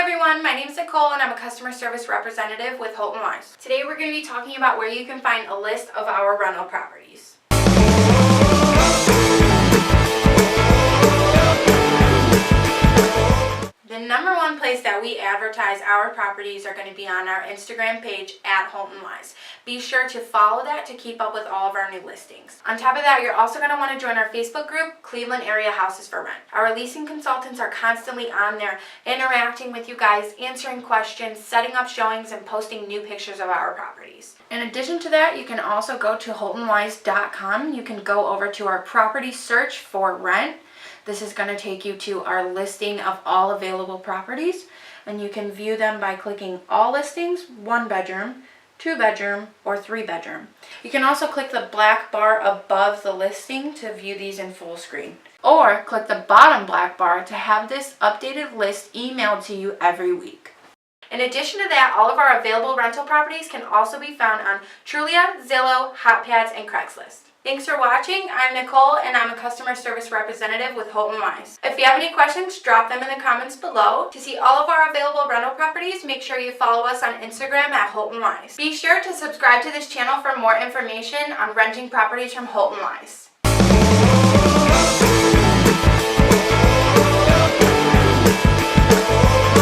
everyone, my name is Nicole and I'm a customer service representative with Holton Wise. Today we're going to be talking about where you can find a list of our rental properties. The number one place that we advertise our properties are going to be on our Instagram page at Holton Wise. Be sure to follow that to keep up with all of our new listings. On top of that, you're also going to want to join our Facebook group, Cleveland Area Houses for Rent. Our leasing consultants are constantly on there interacting with you guys, answering questions, setting up showings, and posting new pictures of our properties. In addition to that, you can also go to HoltonWise.com. You can go over to our property search for rent. This is going to take you to our listing of all available properties, and you can view them by clicking all listings, 1 bedroom, 2 bedroom, or 3 bedroom. You can also click the black bar above the listing to view these in full screen, or click the bottom black bar to have this updated list emailed to you every week. In addition to that, all of our available rental properties can also be found on Trulia, Zillow, HotPads, and Craigslist. Thanks for watching. I'm Nicole and I'm a customer service representative with Holton Wise. If you have any questions, drop them in the comments below. To see all of our available rental properties, make sure you follow us on Instagram at Holton Wise. Be sure to subscribe to this channel for more information on renting properties from Holton Wise.